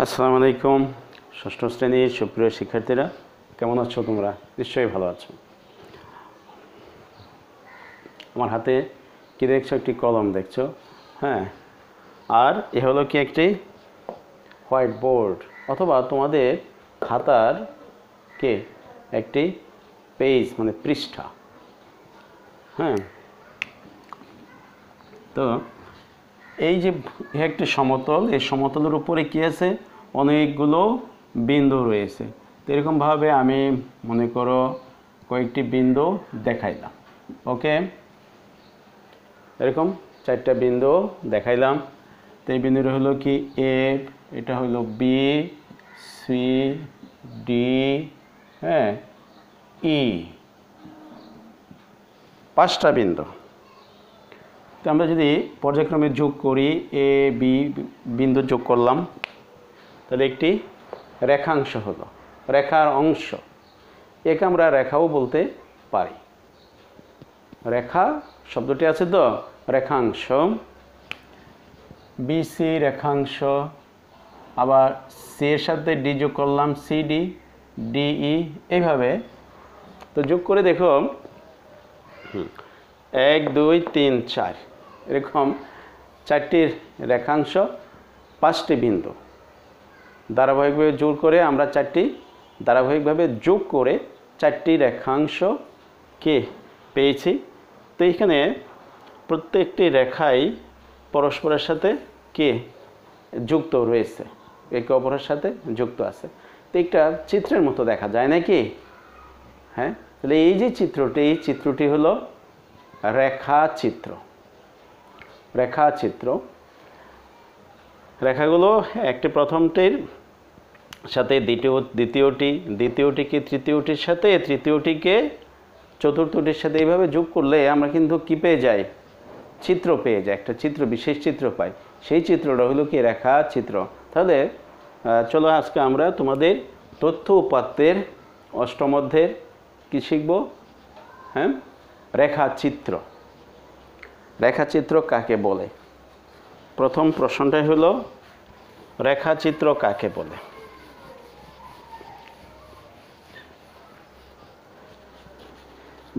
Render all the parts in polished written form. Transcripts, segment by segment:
আসসালামু আলাইকুম ষষ্ঠ শ্রেণীর সুপ্রিয় শিক্ষার্থীরা, কেমন আছো তোমরা? নিশ্চয়ই ভালো আছো। আমার হাতে কি দেখছো? একটি কলম দেখছো, হ্যাঁ। আর এ হলো কি একটি হোয়াইট বোর্ড অথবা তোমাদের খাতার কে একটি পেজ মানে পৃষ্ঠা, হ্যাঁ। তো এই যে একটি সমতল, এই সমতলের উপরে কি আছে? অনেকগুলো বিন্দু রয়েছে। তো এরকমভাবে আমি মনে করো কয়েকটি বিন্দু দেখাইলাম, ওকে। এরকম 4টা বিন্দু দেখাইলাম। তো এই বিন্দুটা হলো কি এ, এটা হলো বি, সি, ডি, হ্যাঁ, ই, 5টা বিন্দু। তো আমরা যদি পর্যায়ক্রমে যোগ করি, এ বি বিন্দু যোগ করলাম, তাহলে একটি রেখাংশ হলো, রেখার অংশ। একে আমরা রেখাও বলতে পারি। রেখা শব্দটি আছে তো, রেখাংশ, বিসি রেখাংশ। আবার সি এর সাথে ডি যোগ করলাম, সিডি, ডিই, এইভাবে। তো যোগ করে দেখো 1 2 3 4 এরকম 4টি রেখাংশ, 5টি বিন্দু ধারাবাহিকভাবে যোগ করে আমরা 4টি ধারাবাহিকভাবে যোগ করে 4টি রেখাংশকে পেয়েছি। তো এখানে প্রত্যেকটি রেখাই পরস্পরের সাথে কে যুক্ত রয়েছে, একে অপরের সাথে যুক্ত আছে। তো একটা চিত্রের মতো দেখা যায় নাকি? হ্যাঁ, তাহলে এই যে চিত্রটি, এই চিত্রটি হলো রেখাচিত্র। রেখাচিত্র, রেখাগুলো একটি প্রথমটির সাথে দ্বিতীয়টি, দ্বিতীয়টিকে তৃতীয়টির সাথে, তৃতীয়টিকে চতুর্থটির সাথে, এইভাবে যোগ করলে আমরা কিন্তু কি পেয়ে যাই? চিত্র পেয়ে যাই, একটা চিত্র, বিশেষ চিত্র পাই। সেই চিত্রটা হলো কি রেখাচিত্র। তাহলে চলো আজকে আমরা তোমাদের তথ্য উপাত্তের অষ্টম অধ্যায়ের কি শিখব? হ্যাঁ, রেখাচিত্র। রেখাচিত্র কাকে বলে? প্রথম প্রশ্নটাই হলো রেখাচিত্র কাকে বলে?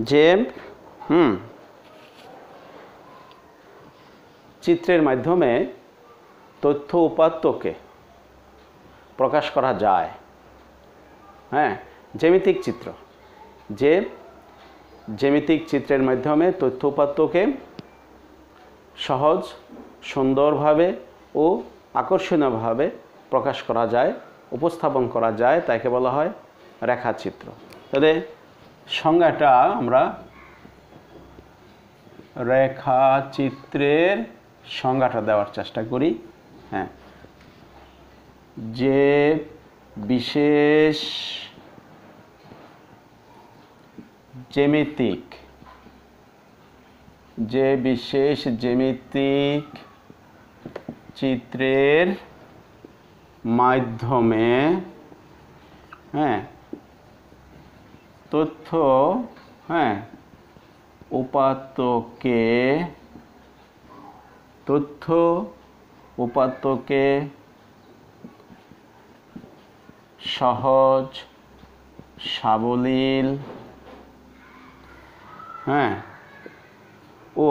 যে চিত্রের মাধ্যমে তথ্য উপাত্তকে প্রকাশ করা যায়, হ্যাঁ, জ্যামিতিক চিত্র। যে জ্যামিতিক চিত্রের মাধ্যমে তথ্য উপাত্তকে সহজ, সুন্দরভাবে ও আকর্ষণীয়ভাবে প্রকাশ করা যায়, উপস্থাপন করা যায়, তাকে বলা হয় রেখাচিত্র। তাহলে সংজ্ঞাটা আমরা রেখাচিত্রের সংজ্ঞাটা দেওয়ার চেষ্টা করি। হ্যাঁ, যে বিশেষ জ্যামিতিক চিত্রের মাধ্যমে, হ্যাঁ, তথ্য, হ্যাঁ, উপাত্তকে সহজ, সাবলীল, হ্যাঁ, ও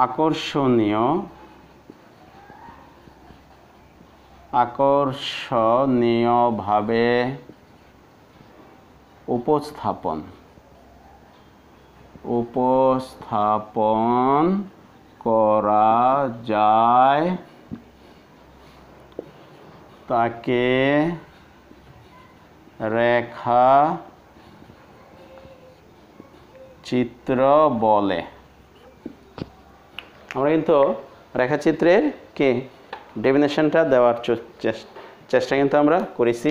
আকর্ষণীয়ভাবে উপস্থাপন করা যায়, তাকে রেখাচিত্র বলে। আমরা কিন্তু রেখাচিত্রের কি ডেফিনেশনটা দেওয়ার চেষ্টা কিন্তু আমরা করেছি।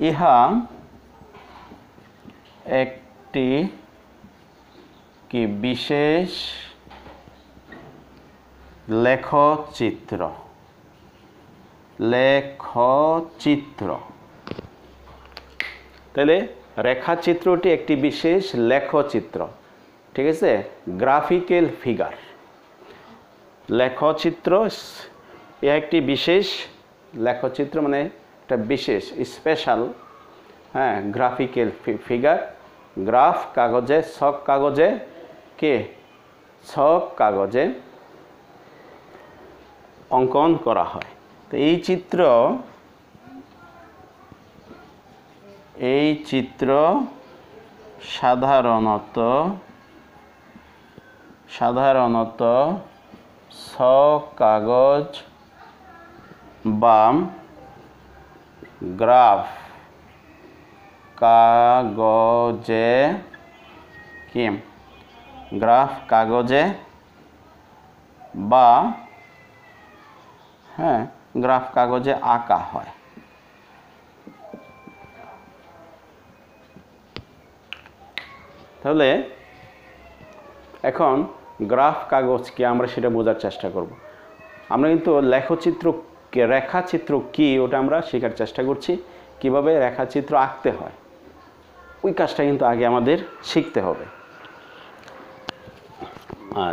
ইহা একটি কি বিশেষ লেখচিত্র। তাহলে রেখাচিত্রটি একটি বিশেষ লেখচিত্র, ঠিক আছে, গ্রাফিক্যাল ফিগার। লেখচিত্র একটি বিশেষ লেখচিত্র মানে একটা বিশেষ স্পেশাল, হ্যাঁ, গ্রাফিক্যাল ফিগার। গ্রাফ কাগজে, ছক কাগজে কে, ছক কাগজে অঙ্কন করা হয়। তো এই চিত্র সাধারণত ছক কাগজ বা গ্রাফ কাগজে কি, গ্রাফ কাগজে বা হ্যাঁ গ্রাফ কাগজে আঁকা হয়। তাহলে এখন গ্রাফ কাগজকে আমরা সেটা বোঝার চেষ্টা করব। আমরা কিন্তু রেখাচিত্র কি ওটা আমরা শেখার চেষ্টা করছি, কিভাবে রেখাচিত্র আঁকতে হয় ওই কাজটা কিন্তু আগে আমাদের শিখতে হবে।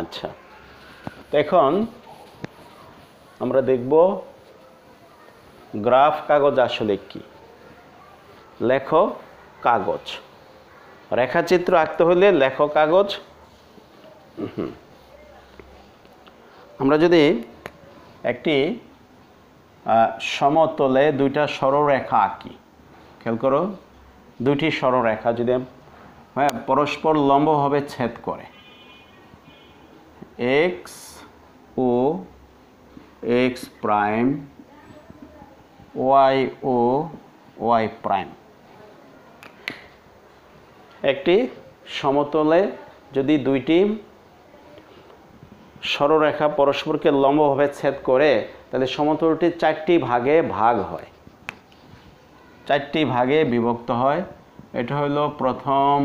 আচ্ছা, এখন আমরা দেখব গ্রাফ কাগজ আসলে কি। লেখো কাগজ, রেখাচিত্র আঁকতে হলে লেখো কাগজ। আমরা যদি একটি সমতলে দুইটা সরলরেখা আঁকি, খেয়াল করো, দুইটি সরলরেখা যদি পরস্পর লম্বভাবে ছেদ করে, এক্স ও এক্স প্রাইম, ওয়াই ও ওয়াই প্রাইম, একটি সমতলে যদি দুইটি সরলরেখা পরস্পরকে লম্বভাবে ছেদ করে তাহলে সমতলটি 4টি ভাগে ভাগ হয়, 4টি ভাগে বিভক্ত হয়। এটা হলো প্রথম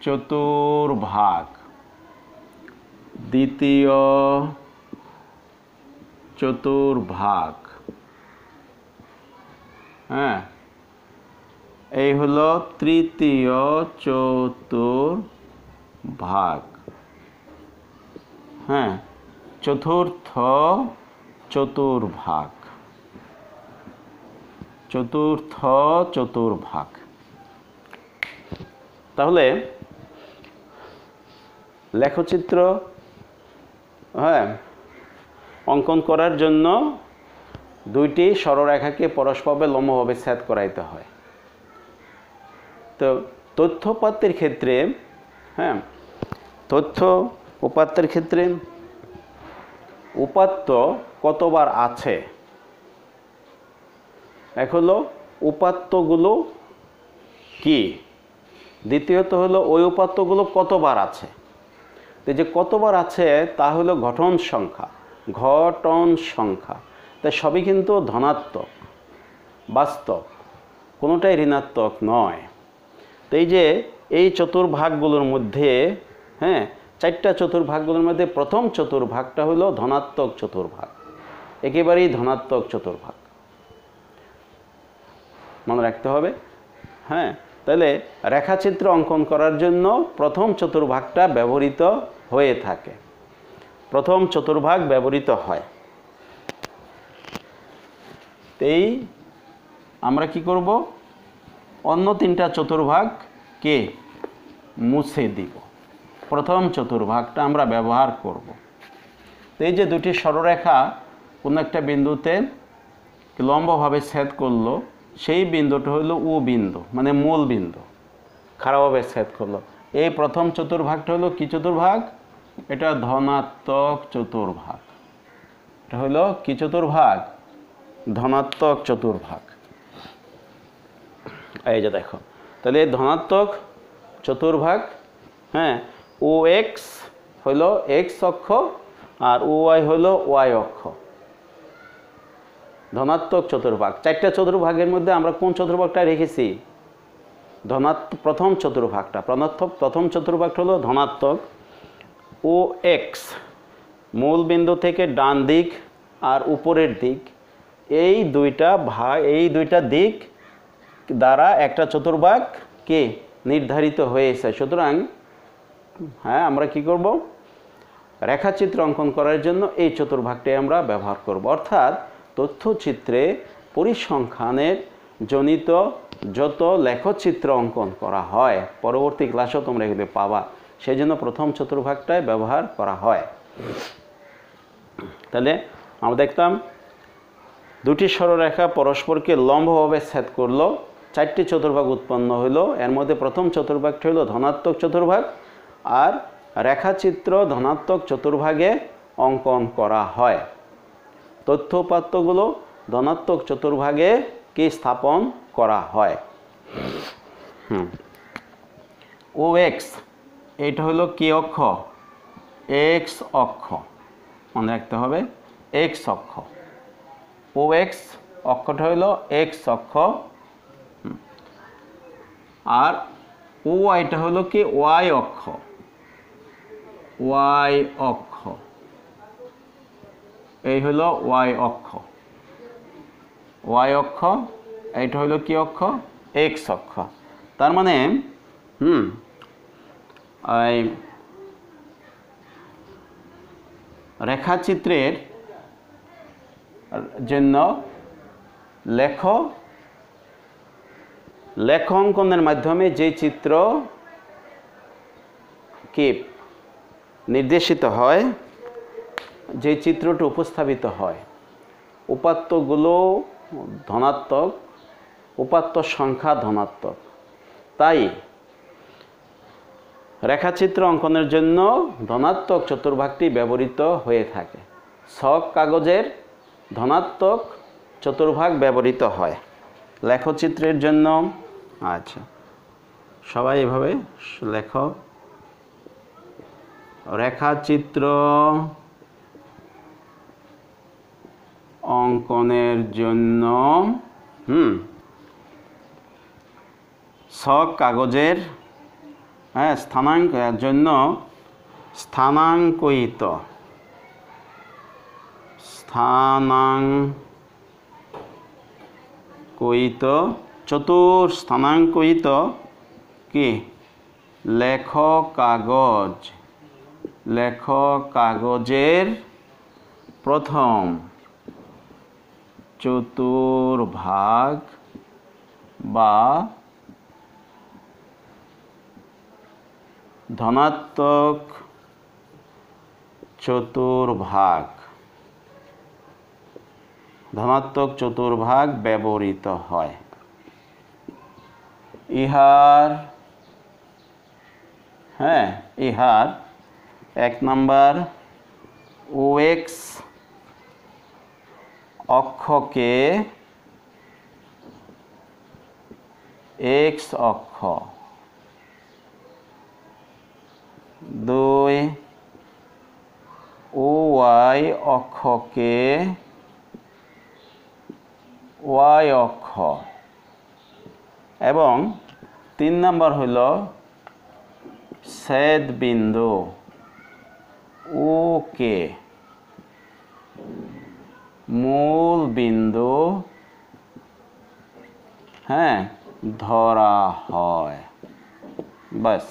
চতুর্ভাগ, দ্বিতীয় চতুর্ভাগ, হ্যাঁ, এই হলো তৃতীয় চতুর্ভাগ, হ্যাঁ, চতুর্থ চতুর্ভাগ, চতুর্থ চতুর্ভাগ। তাহলে লেখচিত্র হ্যাঁ অঙ্কন করার জন্য দুইটি সরলরেখাকে পরস্পর লম্বভাবে ছেদ করাইতে হয়। তো তথ্য উপাত্তের ক্ষেত্রে, হ্যাঁ, তথ্য উপাত্তের ক্ষেত্রে উপাত্ত কতবার আছে, এক হলো উপাত্তগুলো কি, দ্বিতীয়ত হলো ওই উপাত্তগুলো কতবার আছে। তো যে কতবার আছে তা হলো ঘটন সংখ্যা, তাই সবই কিন্তু ধনাত্মক, বাস্তব, কোনোটাই ঋণাত্মক নয়। তো এই চতুর্ভাগগুলোর মধ্যে, হ্যাঁ, 4টা চতুর্ভাগগুলোর মধ্যে প্রথম চতুর্ভাগটা হলো ধনাত্মক চতুর্ভাগ, একেবারেই ধনাত্মক চতুর্ভাগ, মনে রাখতে হবে। হ্যাঁ, তাহলে রেখাচিত্র অঙ্কন করার জন্য প্রথম চতুর্ভাগটা ব্যবহৃত হয়ে থাকে, প্রথম চতুর্ভাগ ব্যবহৃত হয়। এই আমরা কি করব, অন্য 3টা চতুর্ভাগকে মুছে দিব, প্রথম চতুর্ভাগটা আমরা ব্যবহার করব। এই যে দুটি সরলরেখা কোনো একটা বিন্দুতে লম্বভাবে ছেদ করলো, সেই বিন্দুটা হলো ও বিন্দু, মানে মূল বিন্দু, খারাপভাবে ছেদ করলো। এই প্রথম চতুর্ভাগটা হলো কি চতুর্ভাগ, এটা ধনাত্মক চতুর্ভাগ, এটা হলো কি চতুর্ভাগ, ধনাত্মক চতুর্ভাগ। এই যে দেখো, তাহলে ধনাত্মক চতুর্ভাগ, হ্যাঁ, ও এক্স হলো এক্স অক্ষ আর ও ওয়াই হলো ওয়াই অক্ষ, ধনাত্মক চতুর্ভাগ। 4টা চতুর্ভাগের মধ্যে আমরা কোন চতুর্ভাগটা রেখেছি, প্রথম চতুর্ভাগটা, প্রথম চতুর্ভাগটা হলো ধনাত্মক। ও এক্স মূল বিন্দু থেকে ডান দিক আর উপরের দিক, এই দুইটা দিক দ্বারা একটা চতুর্ভাগ নির্ধারিত হয়েছে। সুতরাং হ্যাঁ, আমরা কি করব, রেখাচিত্র অঙ্কন করার জন্য এই চতুর্ভাগটি আমরা ব্যবহার করব। অর্থাৎ তথ্যচিত্রে পরিসংখ্যানের জনিত যত লেখচিত্র অঙ্কন করা হয়, পরবর্তী ক্লাসেও তোমরা এগুলো পাবা, সেই জন্য প্রথম চতুর্ভাগটাই ব্যবহার করা হয়। তাহলে আমরা দেখতাম দুটি সরলরেখা পরস্পরকে লম্বভাবে ছেদ করলো, 4টি চতুর্ভাগ উৎপন্ন হইল। এর মধ্যে প্রথম চতুর্ভাগটি হলো ধনাত্মক চতুর্ভাগ, আর রেখাচিত্র ধনাত্মক চতুর্ভাগে অঙ্কন করা হয়। তথ্য উপাত্তগুলো ধনাত্মক চতুর্ভাগে কি স্থাপন করা হয়। ও এক্স, এটা হলো কি অক্ষ? এক্স অক্ষ, মনে রাখতে হবে এক্স অক্ষ। ও এক্স অক্ষটা হলো এক্স অক্ষ, আর ও ওয়াইটা হলো কি ওয়াই অক্ষ। ওয়াই অক্ষ, এই হলো ওয়াই অক্ষ। ওয়াই অক্ষ, এইটা হলো কি অক্ষ? এক্স অক্ষ। তার মানে রেখাচিত্রের জন্য লেখ অঙ্কনের মাধ্যমে যে চিত্র কি নির্দেশিত হয়, যে চিত্রটি উপস্থাপিত হয়, উপাত্তগুলো ধনাত্মক, উপাত্ত সংখ্যা ধনাত্মক। তাই রেখাচিত্র অঙ্কনের জন্য ধনাত্মক চতুর্ভাগটি ব্যবহৃত হয়ে থাকে। ছক কাগজের ধনাত্মক চতুর্ভাগ ব্যবহৃত হয় লেখচিত্রের জন্য। আচ্ছা, সবাই এভাবে লেখো। রেখাচিত্র অঙ্কনের জন্য ছক কাগজের স্থানাঙ্কের জন্য স্থানাঙ্কিত স্থানাঙ্কিত কি লেখ কাগজের প্রথম চতুর্ভাগ বা ধনাত্মক চতুর্ভাগ ব্যবহৃত হয়। ইহার 1 নম্বর ও এক্স অক্ষকে এক্স অক্ষ, 2 ও ওয়াই অক্ষকে ওয়াই অক্ষ, এবং 3 নম্বর হইল ছেদ বিন্দু ও কে মূল বিন্দু ধরা হয়। বাস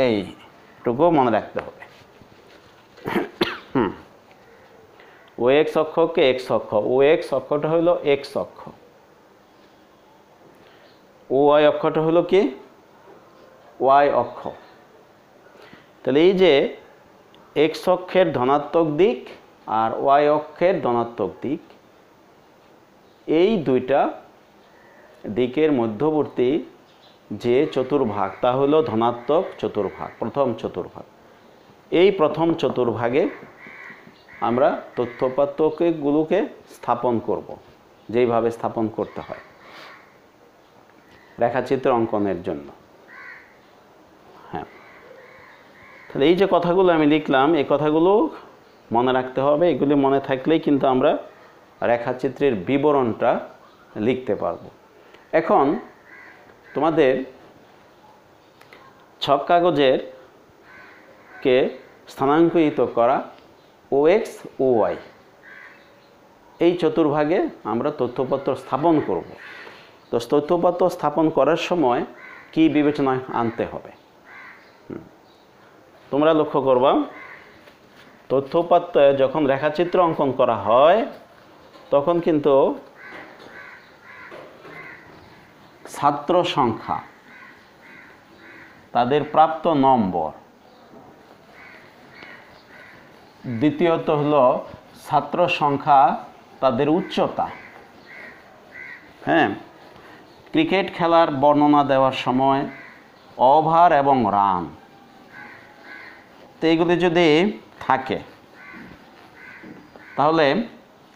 এইটুকু মনে রাখতে হবে। ও এক্স অক্ষকে এক্স অক্ষ, ও এক্স অক্ষটা হলো এক্স অক্ষ, ও ওয়াই অক্ষটা হলো কি ওয়াই অক্ষ। তাহলে এই যে এক্স অক্ষের ধনাত্মক দিক আর ওয়াই অক্ষের ধনাত্মক দিক, এই দুইটা দিকের মধ্যবর্তী যে চতুর্ভাগ তা হলো ধনাত্মক চতুর্ভাগ, প্রথম চতুর্ভাগ। এই প্রথম চতুর্ভাগে আমরা তথ্যপাত্রগুলোকে স্থাপন করব, যেইভাবে স্থাপন করতে হয় রেখাচিত্র অঙ্কনের জন্য। তাহলে এই যে কথাগুলো আমি লিখলাম, এই কথাগুলো মনে রাখতে হবে। এগুলি মনে থাকলেই কিন্তু আমরা রেখাচিত্রের বিবরণটা লিখতে পারবো। এখন তোমাদের ছক কাগজের কে স্থানাঙ্কিত করা ও এক্স ও ওয়াই, এই চতুর্ভাগে আমরা তথ্যপত্র স্থাপন করব। তো তথ্যপত্র স্থাপন করার সময় কি বিবেচনায় আনতে হবে তোমরা লক্ষ্য করবা। তথ্য উপাত্তে যখন রেখাচিত্র অঙ্কন করা হয় তখন কিন্তু ছাত্র সংখ্যা, তাদের প্রাপ্ত নম্বর, দ্বিতীয়ত হলো ছাত্র সংখ্যা, তাদের উচ্চতা, হ্যাঁ, ক্রিকেট খেলার বর্ণনা দেওয়ার সময় ওভার এবং রান, তো এইগুলি যদি থাকে তাহলে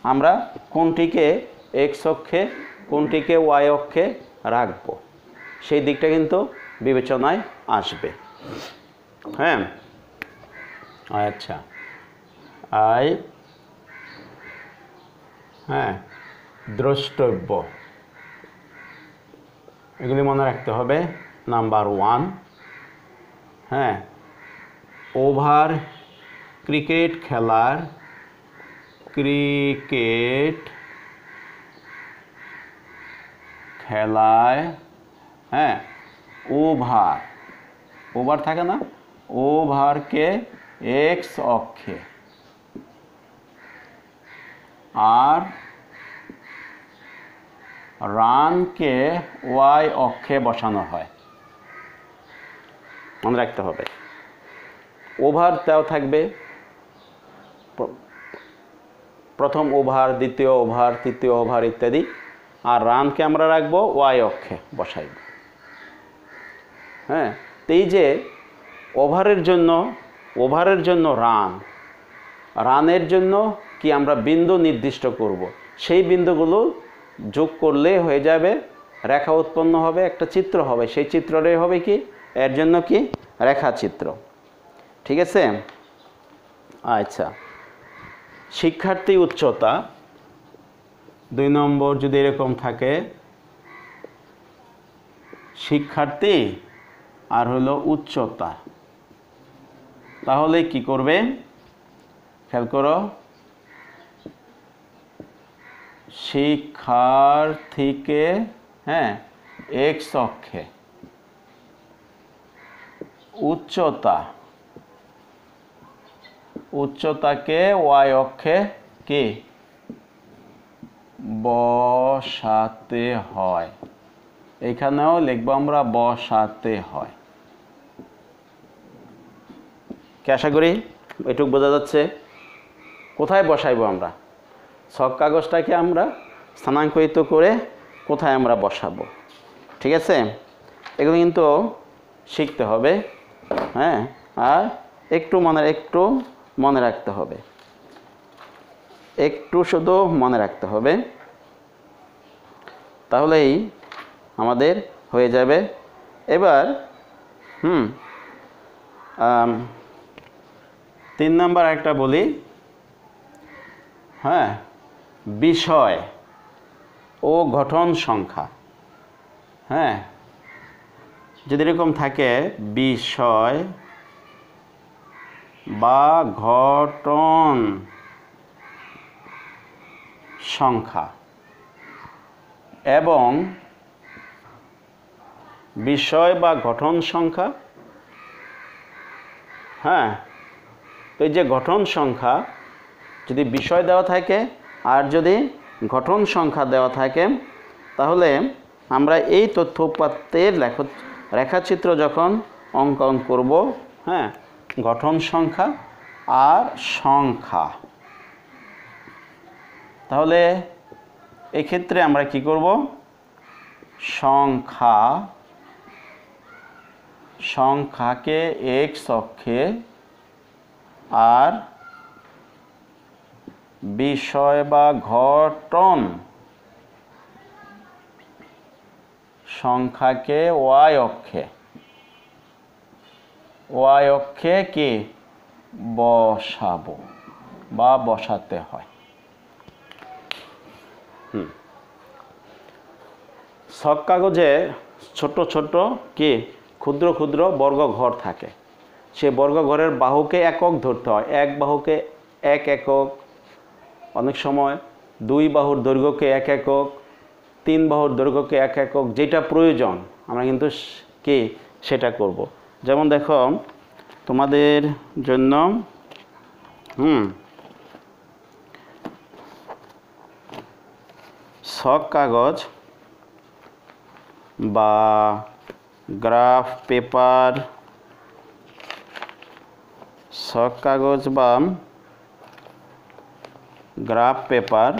আমরা কোনটিকে এক্স অক্ষে কোনটিকে ওয়াই অক্ষে রাখব সেই দিকটা কিন্তু বিবেচনায় আসবে। হ্যাঁ, আচ্ছা, হ্যাঁ, দ্রষ্টব্য, এগুলি মনে রাখতে হবে। নাম্বার 1, হ্যাঁ, ওভার ক্রিকেট খেলায়, হ্যাঁ, ওভার থাকে না, ওভারকে এক্স অক্ষে আর রানকে ওয়াই অক্ষে বসানো হয়, মনে রাখতে হবে। ওভার দেওয়া থাকবে, প্রথম ওভার, দ্বিতীয় ওভার, তৃতীয় ওভার ইত্যাদি, আর রানকে আমরা রাখবো ওয়াই অক্ষে বসাইব। হ্যাঁ, তো এই যে ওভারের জন্য রানের জন্য কি আমরা বিন্দু নির্দিষ্ট করব, সেই বিন্দুগুলো যোগ করলে হয়ে যাবে, রেখা উৎপন্ন হবে, একটা চিত্র হবে, সেই চিত্রটাই হবে কি এর জন্য কি রেখাচিত্র। ঠিক আছে? আচ্ছা, শিক্ষার্থী উচ্চতা 2 নম্বর যদি এরকম থাকে, শিক্ষার্থী আর হলো উচ্চতা, তাহলে কি করবে খেয়াল করো, শিক্ষার্থীকে, হ্যাঁ, এক্স অক্ষে, উচ্চতাকে ওয়াই অক্ষে কি বসাতে হয়, এখানেও লিখবো আমরা বসাতে হয়। কি আশা করি এটুকু বোঝা যাচ্ছে? কোথায় বসাইবো আমরা? ছক কাগজটাকে আমরা স্থানান্তরিত করে কোথায় আমরা বসাবো, ঠিক আছে? এগুলো কিন্তু শিখতে হবে, হ্যাঁ, আর একটু মনে রাখতে হবে, একটু শুধু মনে রাখতে হবে, তাহলেই আমাদের হয়ে যাবে। এবার 3 নাম্বার একটা বলি, হ্যাঁ, বিষয় ও গঠন সংখ্যা। হ্যাঁ, যদি এরকম থাকে বিষয় বা ঘটন সংখ্যা এবং বিষয় বা গঠন সংখ্যা, হ্যাঁ, তো এই যে গঠন সংখ্যা যদি বিষয় দেওয়া থাকে আর যদি গঠন সংখ্যা দেওয়া থাকে, তাহলে আমরা এই তথ্য উপাত্তের রেখাচিত্র যখন অঙ্কন করব, হ্যাঁ, গঠন সংখ্যা আর সংখ্যা, তাহলে এক্ষেত্রে আমরা কি করব, সংখ্যাকে এক্স অক্ষে আর বিষয় বা ঘটন সংখ্যাকে ওয়াই অক্ষে কি বসাবো বা বসাতে হয়। ছক কাগজে ছোট ছোট কি ক্ষুদ্র ক্ষুদ্র বর্গঘর থাকে, সেই বর্গঘরের বাহুকে একক ধরতে হয়, এক বাহুকে 1 একক, অনেক সময় 2 বাহুর দৈর্ঘ্যকে 1 একক, 3 বাহুর দৈর্ঘ্যকে 1 একক, যেটা প্রয়োজন আমরা কিন্তু কি সেটা করব। যেমন দেখো তোমাদের জন্য ছক কাগজ বা গ্রাফ পেপার, ছক কাগজ বা গ্রাফ পেপার,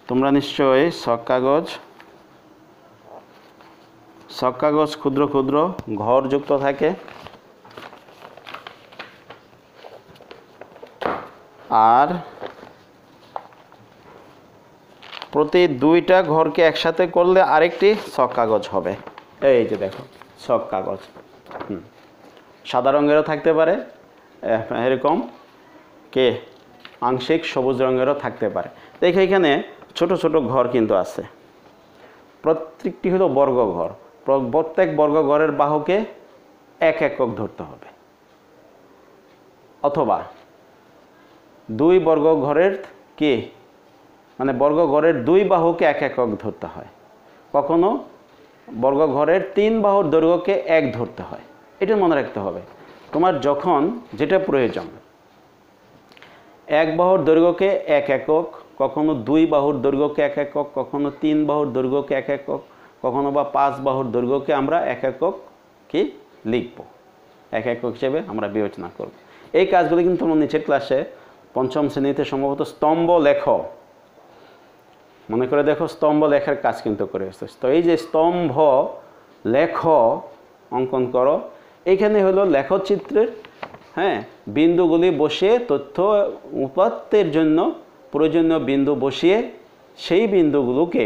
তোমরা নিশ্চয়ই ছক কাগজ ক্ষুদ্র ক্ষুদ্র ঘরযুক্ত থাকে, আর প্রতি দুইটা ঘরকে একসাথে করলে আরেকটি ছক কাগজ হবে। এই যে দেখো ছক কাগজ, সাদা রঙেরও থাকতে পারে, এরকম আংশিক সবুজ রঙেরও থাকতে পারে। দেখো এখানে ছোট ছোট ঘর কিন্তু আছে, প্রত্যেকটি হলো বর্গঘর। প্রত্যেক বর্গঘরের বাহুকে এক একক ধরতে হবে, অথবা দুই বর্গঘরের মানে বর্গঘরের দুই বাহুকে এক একক ধরতে হয়, কখনো বর্গঘরের 3 বাহুর দৈর্ঘ্যকে এক ধরতে হয়। এটা মনে রাখতে হবে। তোমার যখন যেটা প্রয়োজন, এক বাহুর দৈর্ঘ্যকে এক একক, কখনো 2 বাহুর দৈর্ঘ্যকে এক একক, কখনো 3 বাহুর দৈর্ঘ্যকে এক একক, কখনো বা 5 বাহুর দৈর্ঘ্যকে আমরা এক একক লিখব, এক একক হিসেবে আমরা বিবেচনা করব। এই কাজগুলি কিন্তু তোমরা নিচের ক্লাসে 5ম শ্রেণীতে সম্ভবত স্তম্ভ লেখ, মনে করে দেখো স্তম্ভ লেখার কাজ কিন্তু করে আসছে। তো এই যে স্তম্ভ লেখ অঙ্কন করো, এইখানে হলো লেখচিত্রের বিন্দুগুলি বসিয়ে তথ্য উপাত্তের জন্য প্রয়োজনীয় বিন্দু বসিয়ে সেই বিন্দুগুলোকে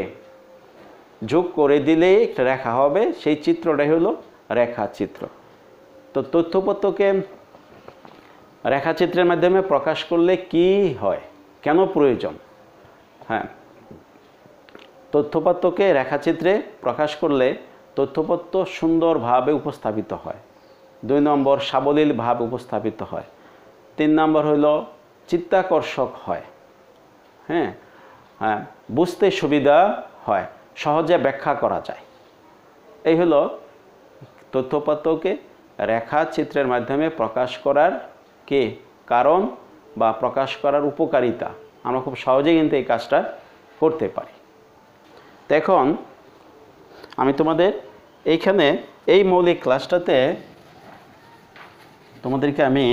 যোগ করে দিলেই একটা রেখা হবে। সেই চিত্রটাই হলো রেখাচিত্র। তো তথ্যপত্রকে রেখাচিত্রের মাধ্যমে প্রকাশ করলে কি হয়, কেন প্রয়োজন? তথ্যপত্রকে রেখাচিত্রে প্রকাশ করলে তথ্যপত্র সুন্দরভাবে উপস্থাপিত হয়। 2 নম্বর সাবলীলভাবে উপস্থাপিত হয়। 3 নম্বর হইল চিত্তাকর্ষক হয়, বুঝতে সুবিধা হয়, সহজে ব্যাখ্যা করা যায়। এই হলো তথ্যপত্রকে রেখাচিত্রের মাধ্যমে প্রকাশ করার কারণ বা প্রকাশ করার উপকারিতা। আমরা খুব সহজেই কিন্তু এই কাজটা করতে পারি। এখন আমি তোমাদের এইখানে এই মৌলিক ক্লাসটাতে তোমাদেরকে আমি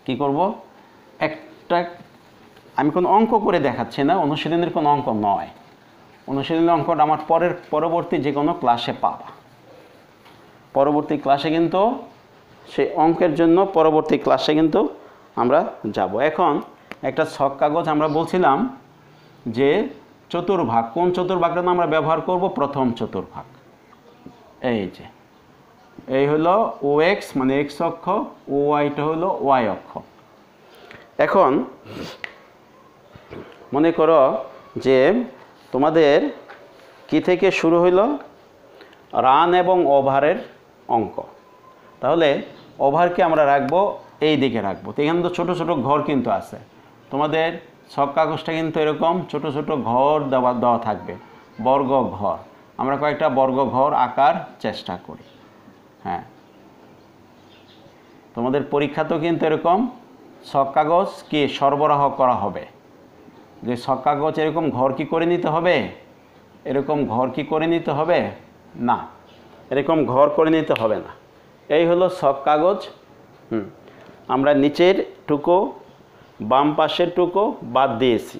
কি করব, আমি কোনো অঙ্ক করে দেখাচ্ছি না, অনুশীলনের কোনো অঙ্ক নয়। অনুশীলনের অঙ্কটা আমার পরবর্তী যে কোনো ক্লাসে পাবা। পরবর্তী ক্লাসে কিন্তু সেই অঙ্কের জন্য পরবর্তী ক্লাসে কিন্তু আমরা যাব। এখন একটা ছক কাগজ আমরা বলছিলাম যে চতুর্ভাগ, কোন চতুর্ভাগটা আমরা ব্যবহার করব? প্রথম চতুর্ভাগ। এই হলো OX মানে X অক্ষ, OYটা হলো Y অক্ষ। এখন মনে করো যে তোমাদের কি থেকে শুরু হইল? রান এবং ওভারের অঙ্ক। তাহলে ওভারকে আমরা রাখবো এই দিকে রাখবো। তো এখানে তো ছোটো ছোটো ঘর কিন্তু আছে। তোমাদের ছক কাগজটা কিন্তু এরকম ছোটো ছোটো ঘর দেওয়া থাকবে, বর্গ ঘর। আমরা কয়েকটা বর্গ ঘর আঁকার চেষ্টা করি। তোমাদের পরীক্ষাতেও কিন্তু এরকম ছক কাগজ সরবরাহ করা হবে, যে ছক কাগজ এরকম ঘর কি করে নিতে হবে, এরকম ঘর কি করে নিতে হবে না, এরকম ঘর করে নিতে হবে না। এই হলো ছক কাগজ। আমরা নিচের টুকু বাম পাশের টুকু বাদ দিয়েছি,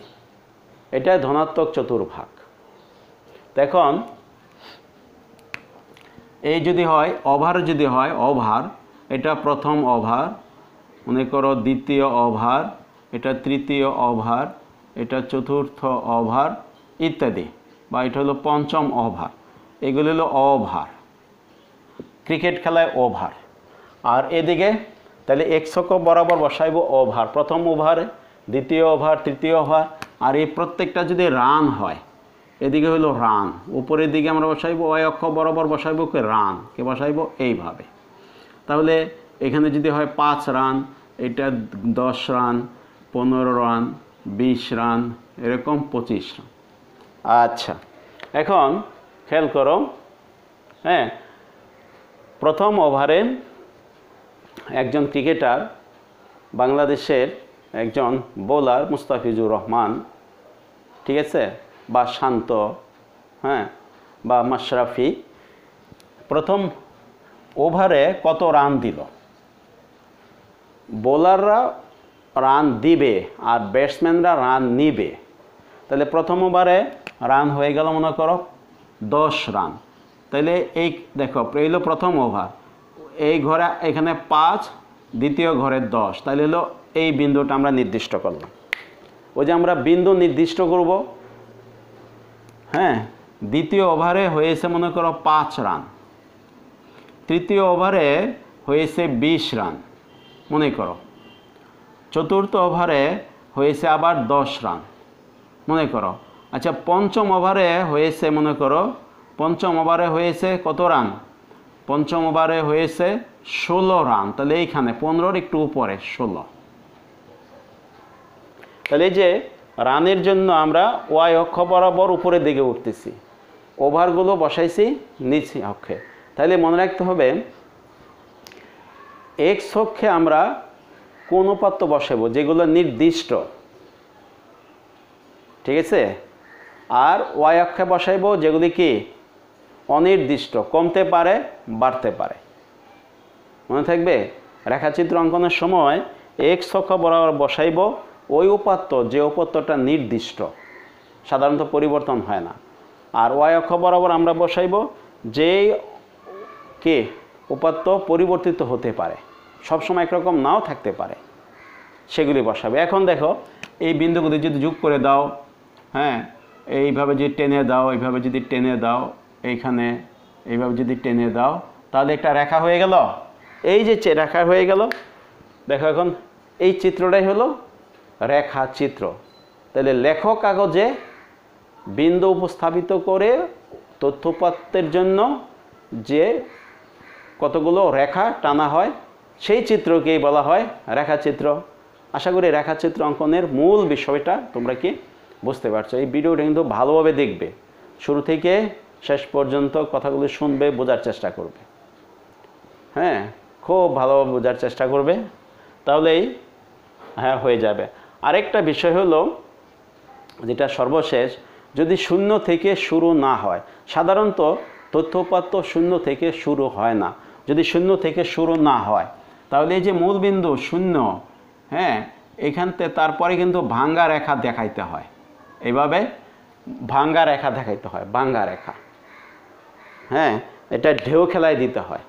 এটা ধনাত্মক চতুর্ভাগ। এখন এই যদি হয় ওভার, যদি হয় ওভার, এটা প্রথম ওভার, মনে করো দ্বিতীয় ওভার, এটা তৃতীয় ওভার, এটা চতুর্থ ওভার ইত্যাদি, বা এটা হলো পঞ্চম ওভার। এগুলো হলো ওভার, ক্রিকেট খেলায় ওভার। আর এদিকে তাহলে এক্স অক্ষ বরাবর বসাইব ওভার, প্রথম ওভারে, দ্বিতীয় ওভার, তৃতীয় ওভার। আর এই প্রত্যেকটা যদি রান হয়, এদিকে হলো রান, উপরের দিকে আমরা বসাইব ওয়াই অক্ষ বরাবর বসাইব রান, কে বসাইব এইভাবে। তাহলে এখানে যদি হয় 5 রান, এটা 10 রান, 15 রান, 20 রান, এরকম 25 রান। আচ্ছা, এখন খেয়াল করো, প্রথম ওভারে একজন ক্রিকেটার, বাংলাদেশের একজন বোলার মুস্তাফিজুর রহমান, ঠিক আছে, বা শান্ত, হ্যাঁ, বা মাশরাফি প্রথম ওভারে কত রান দিল? বোলাররা রান দিবে আর ব্যাটসম্যানরা রান নিবে। তাহলে প্রথম ওভারে রান হয়ে গেল মনে করো 10 রান। তাহলে এই দেখো এলো প্রথম ওভার, এই ঘরে এখানে 5, দ্বিতীয় ঘরে 10, তাহলে হলো এই বিন্দুটা আমরা নির্দিষ্ট করলাম। ওই যে আমরা বিন্দু নির্দিষ্ট করব, হ্যাঁ, দ্বিতীয় ওভারে হয়েছে মনে করো 5 রান, তৃতীয় ওভারে হয়েছে 20 রান মনে করো, চতুর্থ ওভারে হয়েছে আবার 10 রান মনে করো। আচ্ছা, পঞ্চম ওভারে হয়েছে মনে করো, পঞ্চম ওভারে হয়েছে কত রান? পঞ্চম ওভারে হয়েছে 16 রান। তাহলে এইখানে 15-র একটু উপরে 16। তাহলে এই যে রানের জন্য আমরা ওয়াই অক্ষ বরাবর উপরের দিকে উঠতেছি, ওভারগুলো বসাইছি নিচে অক্ষে। তাহলে মনে রাখতে হবে এক্স অক্ষে আমরা কোন উপাত্ত বসাবো যেগুলো নির্দিষ্ট, ঠিক আছে, আর ওয়াই অক্ষে বসাইবো যেগুলি কি অনির্দিষ্ট, কমতে পারে বাড়তে পারে। মনে থাকবে, রেখাচিত্র অঙ্কনের সময় এক্স অক্ষ বরাবর বসাইব ওই উপাত্ত যে উপাত্তটা নির্দিষ্ট, সাধারণত পরিবর্তন হয় না। আর ওয়াই অক্ষ বরাবর আমরা বসাইব যেই কে উপাত্ত পরিবর্তিত হতে পারে, সবসময় একরকম নাও থাকতে পারে, সেগুলি বসাবে। এখন দেখো এই বিন্দুগুলি যদি যোগ করে দাও, হ্যাঁ, এইভাবে যদি টেনে দাও, এইভাবে যদি টেনে দাও, এইখানে এইভাবে যদি টেনে দাও, তাহলে একটা রেখা হয়ে গেল। এই যে রেখা হয়ে গেল, দেখো এখন এই চিত্রটাই হলো রেখা চিত্র। তাহলে লেখক কাগজে বিন্দু উপস্থাপিত করে তথ্যপাত্রের জন্য যে কতগুলো রেখা টানা হয় সেই চিত্রকেই বলা হয় রেখাচিত্র। আশা করি রেখাচিত্র অঙ্কনের মূল বিষয়টা তোমরা কি বুঝতে পারছো। এই ভিডিওটা কিন্তু ভালোভাবে দেখবে, শুরু থেকে শেষ পর্যন্ত কথাগুলো শুনবে, বোঝার চেষ্টা করবে, হ্যাঁ, খুব ভালোভাবে বোঝার চেষ্টা করবে, তাহলেই হ্যাঁ হয়ে যাবে। আরেকটা বিষয় হলো যেটা সর্বশেষ, যদি শূন্য থেকে শুরু না হয়, সাধারণত তথ্যপাত্র শূন্য থেকে শুরু হয় না, যদি শূন্য থেকে শুরু না হয় তাহলে এই যে মূলবিন্দু শূন্য, হ্যাঁ, এখানতে তারপরে কিন্তু ভাঙ্গা রেখা দেখাইতে হয়, এইভাবে ভাঙ্গা রেখা দেখাইতে হয়, ভাঙ্গা রেখা, হ্যাঁ, এটা ঢেউ খেলায় দিতে হয়,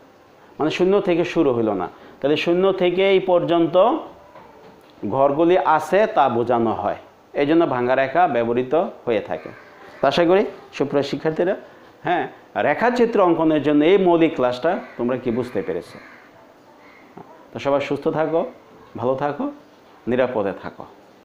মানে শূন্য থেকে শুরু হলো না। তাহলে শূন্য থেকে এই পর্যন্ত ঘরগুলি আছে তা বোঝানো হয়, এই জন্য ভাঙ্গা রেখা ব্যবহৃত হয়ে থাকে। আশা করি সুপ্রিয় শিক্ষার্থীরা, হ্যাঁ, রেখাচিত্র অঙ্কনের জন্য এই মৌলিক ক্লাসটা তোমরা কি বুঝতে পেরেছো। তো সবাই সুস্থ থাকো, ভালো থাকো, নিরাপদে থাকো।